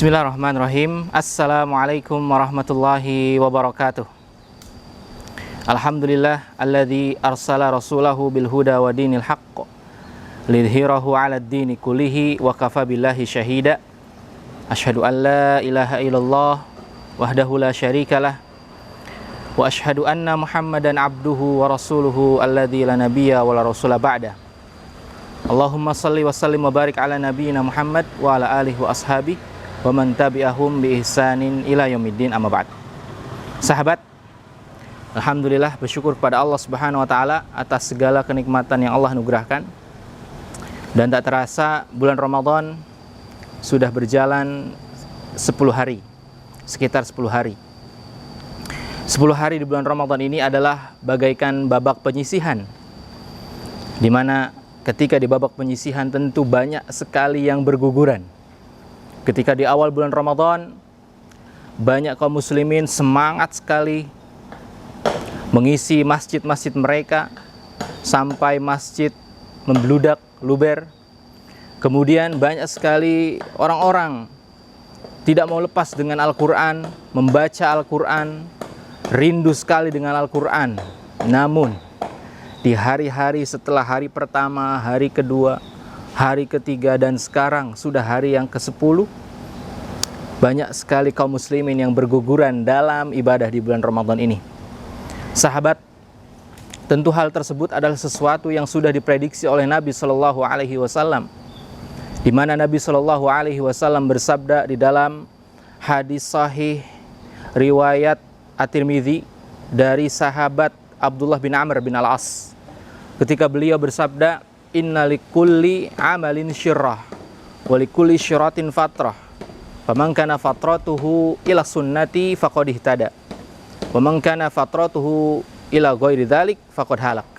Bismillahirrahmanirrahim. Assalamualaikum warahmatullahi wabarakatuh. Alhamdulillah alladzi arsala rasulahu bil huda wa dinil haqq lidhhirahu 'alad dini kullihi wa kafa billahi syahida. Asyhadu an la ilaha illallah wahdahu la syarikalah wa asyhadu anna Muhammadan abduhu wa rasuluhu alladzi la nabiyya wa la rasula ba'da. Allahumma shalli wa sallim wa barik ala nabiyyina Muhammad wa ala alihi wa ashabihi wa man tabi'ahum bi ihsanin ila yaumiddin, amma ba'd. Sahabat, alhamdulillah, bersyukur kepada Allah Subhanahu wa taala atas segala kenikmatan yang Allah anugerahkan. Dan tak terasa bulan Ramadan sudah berjalan 10 hari, sekitar 10 hari. 10 hari di bulan Ramadan ini adalah bagaikan babak penyisihan, di mana ketika di babak penyisihan tentu banyak sekali yang berguguran. Ketika di awal bulan Ramadan, banyak kaum muslimin semangat sekali mengisi masjid-masjid mereka sampai masjid membludak, luber. Kemudian banyak sekali orang-orang tidak mau lepas dengan Al-Quran, membaca Al-Quran, rindu sekali dengan Al-Quran. Namun, di hari-hari setelah hari pertama, hari kedua, hari ketiga, dan sekarang sudah hari yang ke-10, banyak sekali kaum muslimin yang berguguran dalam ibadah di bulan Ramadan ini. Sahabat, tentu hal tersebut adalah sesuatu yang sudah diprediksi oleh Nabi Shallallahu Alaihi Wasallam, di mana Nabi Shallallahu Alaihi Wasallam bersabda di dalam hadis sahih riwayat At-Tirmidzi dari sahabat Abdullah bin Amr bin Al-As, ketika beliau bersabda, inna likulli amalin syirrah wa likulli syiratin fatrah faman kana fatratuhu ila sunnati faqad ihtada wa man kana fatratuhu ila ghairi dzalik faqad halak.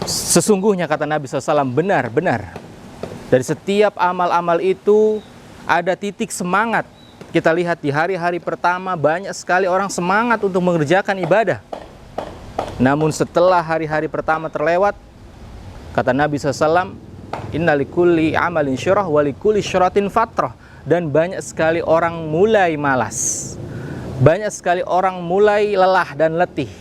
Sesungguhnya, kata Nabi SAW, benar-benar dari setiap amal-amal itu ada titik semangat. Kita lihat di hari-hari pertama banyak sekali orang semangat untuk mengerjakan ibadah, namun setelah hari-hari pertama terlewat, kata Nabi SAW, inna likulli amalin syirah wa likulli syiratin fatrah. Dan banyak sekali orang mulai malas, banyak sekali orang mulai lelah dan letih.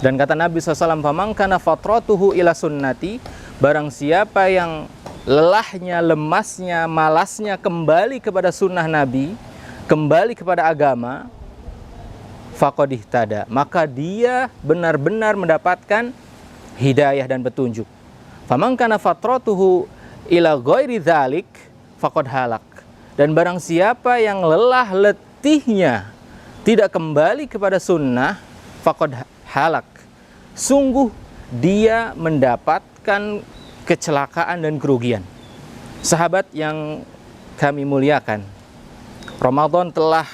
Dan kata Nabi SAW, faman kana fatratuhu ila sunnati, barang siapa yang lelahnya, lemasnya, malasnya kembali kepada sunnah Nabi, kembali kepada agama, faqad ihtada, maka dia benar-benar mendapatkan hidayah dan petunjuk. Faman kana fatratuhu ila ghairi dzalik faqad halak. Dan barang siapa yang lelah letihnya tidak kembali kepada sunnah, faqad halak, sungguh dia mendapatkan kecelakaan dan kerugian. Sahabat yang kami muliakan, Ramadan telah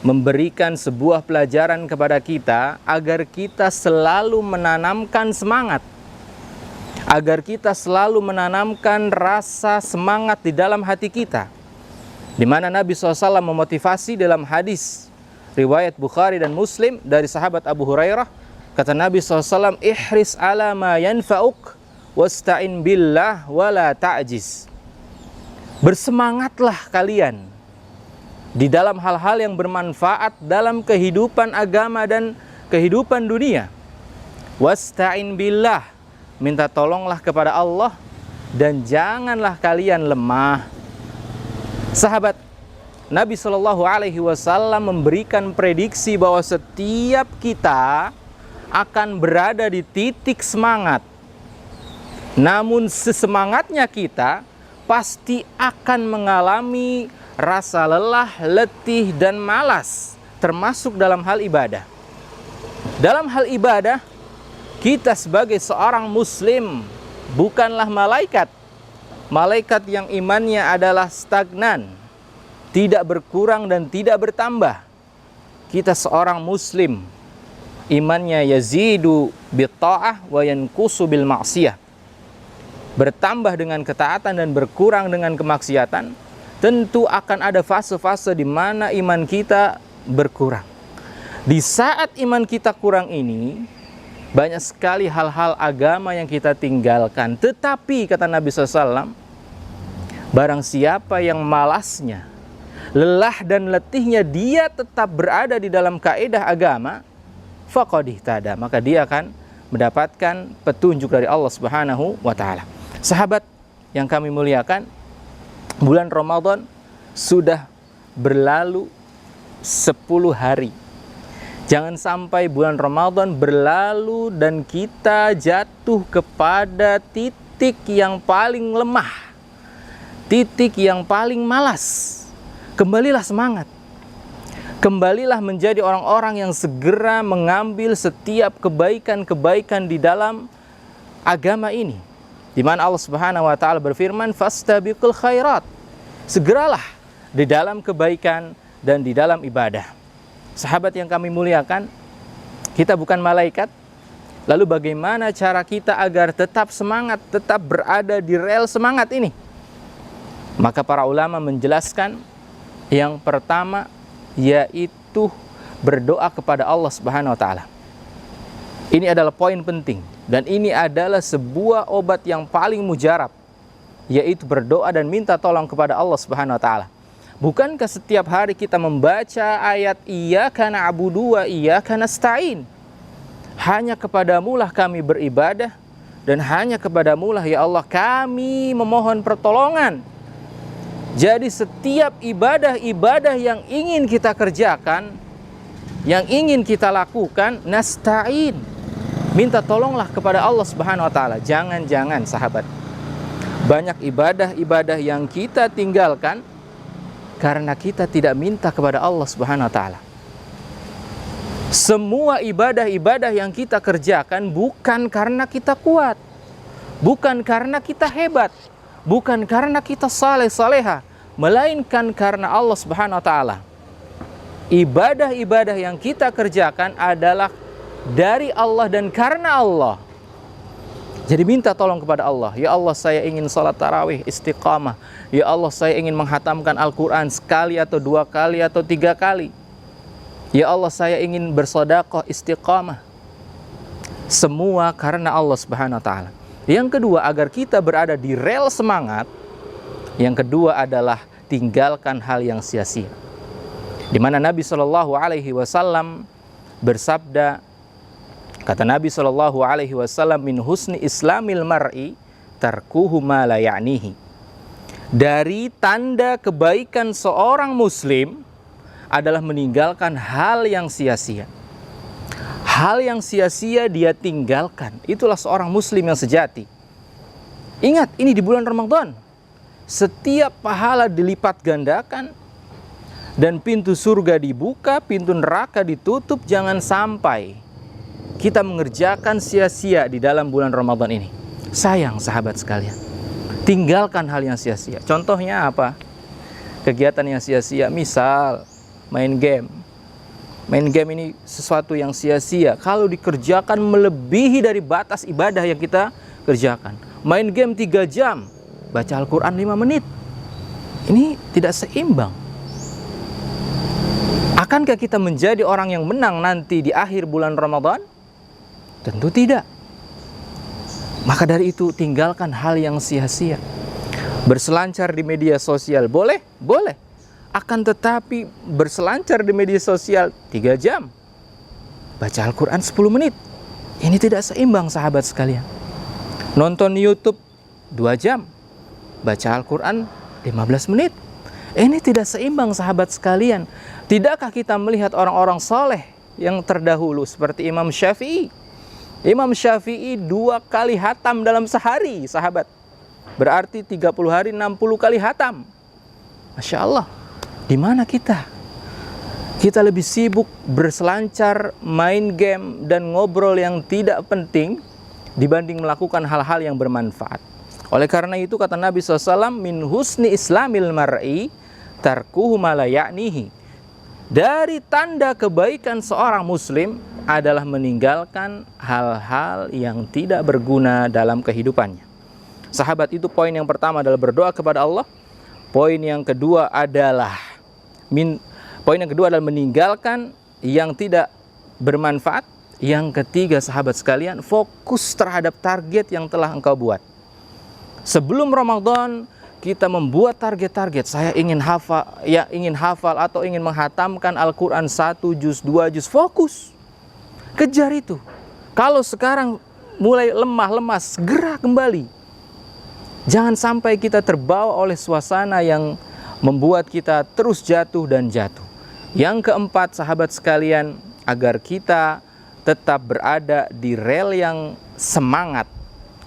memberikan sebuah pelajaran kepada kita agar kita selalu menanamkan semangat, agar kita selalu menanamkan rasa semangat di dalam hati kita, di mana Nabi SAW memotivasi dalam hadis riwayat Bukhari dan Muslim dari sahabat Abu Hurairah. Kata Nabi SAW, ihris ala ma yanfa'uk wasta'in billah wala ta'jiz. Bersemangatlah kalian di dalam hal-hal yang bermanfaat dalam kehidupan agama dan kehidupan dunia. Wasta'in billah, minta tolonglah kepada Allah dan janganlah kalian lemah. Sahabat, Nabi Shallallahu Alaihi Wasallam memberikan prediksi bahwa setiap kita akan berada di titik semangat. Namun sesemangatnya kita pasti akan mengalami rasa lelah, letih, dan malas, termasuk dalam hal ibadah. Dalam hal ibadah, kita sebagai seorang muslim bukanlah malaikat. Malaikat yang imannya adalah stagnan, tidak berkurang dan tidak bertambah. Kita seorang muslim, imannya yazidu bitta'ah wa yanqusu bil ma'siyah, bertambah dengan ketaatan dan berkurang dengan kemaksiatan. Tentu akan ada fase-fase di mana iman kita berkurang. Di saat iman kita kurang ini, banyak sekali hal-hal agama yang kita tinggalkan. Tetapi kata Nabi SAW, Barang siapa yang malasnya, lelah dan letihnya dia tetap berada di dalam kaedah agama, faqad ihtada, maka dia akan mendapatkan petunjuk dari Allah Subhanahu wa taala. Sahabat yang kami muliakan, bulan Ramadan sudah berlalu 10 hari. Jangan sampai bulan Ramadan berlalu dan kita jatuh kepada titik yang paling lemah, titik yang paling malas. Kembalilah semangat. Kembalilah menjadi orang-orang yang segera mengambil setiap kebaikan-kebaikan di dalam agama ini. Di mana Allah Subhanahu wa taala berfirman, "Fastabiqul khairat." Segeralah di dalam kebaikan dan di dalam ibadah. Sahabat yang kami muliakan, kita bukan malaikat. Lalu bagaimana cara kita agar tetap semangat, tetap berada di rel semangat ini? Maka para ulama menjelaskan, yang pertama yaitu berdoa kepada Allah Subhanahu wa taala. Ini adalah poin penting dan ini adalah sebuah obat yang paling mujarab, yaitu berdoa dan minta tolong kepada Allah Subhanahu wa taala. Bukankah setiap hari kita membaca ayat Iyyaka na'budu wa iyyaka nasta'in? Hanya kepadamulah kami beribadah dan hanya kepadamulah ya Allah kami memohon pertolongan. Jadi setiap ibadah-ibadah yang ingin kita kerjakan, yang ingin kita lakukan, nasta'in, minta tolonglah kepada Allah Subhanahu wa taala. Jangan-jangan sahabat, banyak ibadah-ibadah yang kita tinggalkan karena kita tidak minta kepada Allah Subhanahu wa taala. Semua ibadah-ibadah yang kita kerjakan bukan karena kita kuat, bukan karena kita hebat, bukan karena kita saleh-saleha, melainkan karena Allah Subhanahu wa taala. Ibadah-ibadah yang kita kerjakan adalah dari Allah dan karena Allah. Jadi minta tolong kepada Allah. Ya Allah, saya ingin sholat tarawih istiqamah. Ya Allah, saya ingin menghatamkan Al-Quran sekali atau 2 kali atau 3 kali. Ya Allah, saya ingin bersedekah istiqamah. Semua karena Allah Subhanahu wa taala. Yang kedua, agar kita berada di rel semangat, yang kedua adalah tinggalkan hal yang sia-sia. Di mana Nabi SAW bersabda, kata Nabi SAW, min husni islamil mar'i tarkuhu ma la ya'nihi. Dari tanda kebaikan seorang muslim adalah meninggalkan hal yang sia-sia. Hal yang sia-sia dia tinggalkan. Itulah seorang muslim yang sejati. Ingat, ini di bulan Ramadan. Setiap pahala dilipat gandakan dan pintu surga dibuka, pintu neraka ditutup. Jangan sampai kita mengerjakan sia-sia di dalam bulan Ramadan ini. Sayang sahabat sekalian, tinggalkan hal yang sia-sia. Contohnya apa? Kegiatan yang sia-sia, misal main game. Main game ini sesuatu yang sia-sia kalau dikerjakan melebihi dari batas ibadah yang kita kerjakan. Main game 3 jam, baca Al-Quran 5 menit. Ini tidak seimbang. Akankah kita menjadi orang yang menang nanti di akhir bulan Ramadan? Tentu tidak. Maka dari itu tinggalkan hal yang sia-sia. Berselancar di media sosial boleh? Boleh. Akan tetapi berselancar di media sosial 3 jam, baca Al-Quran 10 menit. Ini tidak seimbang sahabat sekalian. Nonton YouTube 2 jam, baca Al-Quran 15 menit. Ini tidak seimbang sahabat sekalian. Tidakkah kita melihat orang-orang soleh yang terdahulu seperti Imam Syafi'i? Imam Syafi'i 2 kali hatam dalam sehari sahabat. Berarti 30 hari 60 kali hatam. Masya Allah. Di mana kita? Kita lebih sibuk berselancar, main game, dan ngobrol yang tidak penting dibanding melakukan hal-hal yang bermanfaat. Oleh karena itu kata Nabi SAW, min husni islamil mar'i tarkuhu ma la ya'nihi. Dari tanda kebaikan seorang muslim adalah meninggalkan hal-hal yang tidak berguna dalam kehidupannya. Sahabat, itu poin yang pertama adalah berdoa kepada Allah. Poin yang kedua adalah meninggalkan yang tidak bermanfaat. Yang ketiga sahabat sekalian, fokus terhadap target yang telah engkau buat. Sebelum Ramadan kita membuat target-target, saya ingin hafal atau ingin menghatamkan Al-Quran 1 juz, 2 juz, fokus. Kejar itu. Kalau sekarang mulai lemah-lemas, segera kembali. Jangan sampai kita terbawa oleh suasana yang membuat kita terus jatuh dan jatuh. Yang keempat, sahabat sekalian, agar kita tetap berada di rel yang semangat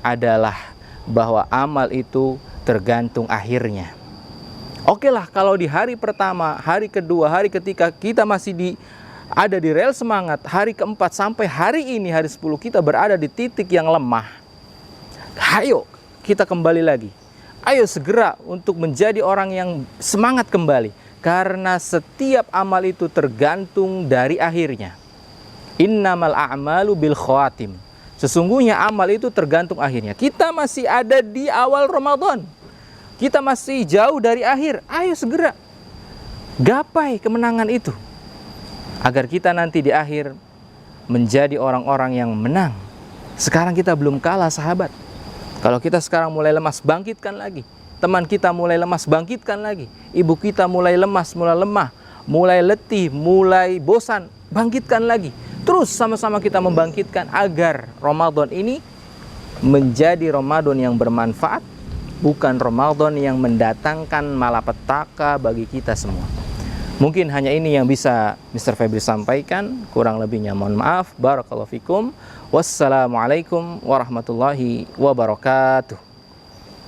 adalah bahwa amal itu tergantung akhirnya. Oke lah, kalau di hari pertama, hari kedua, hari ketiga kita masih ada di rel semangat, hari keempat sampai hari ini, hari 10 kita berada di titik yang lemah. Ayo kita kembali lagi. Ayo segera untuk menjadi orang yang semangat kembali. Karena setiap amal itu tergantung dari akhirnya. Innamal a'malu bil khawatim. Sesungguhnya amal itu tergantung akhirnya. Kita masih ada di awal Ramadan. Kita masih jauh dari akhir. Ayo segera gapai kemenangan itu. Agar kita nanti di akhir menjadi orang-orang yang menang. Sekarang kita belum kalah, sahabat. Kalau kita sekarang mulai lemas, bangkitkan lagi. Teman kita mulai lemas, bangkitkan lagi. Ibu kita mulai lemas, mulai lemah, mulai letih, mulai bosan, bangkitkan lagi. Terus sama-sama kita membangkitkan agar Ramadan ini menjadi Ramadan yang bermanfaat, bukan Ramadan yang mendatangkan malapetaka bagi kita semua. Mungkin hanya ini yang bisa Mr. Febri sampaikan. Kurang lebihnya mohon maaf. Barakallahu fikum. Wassalamualaikum warahmatullahi wabarakatuh.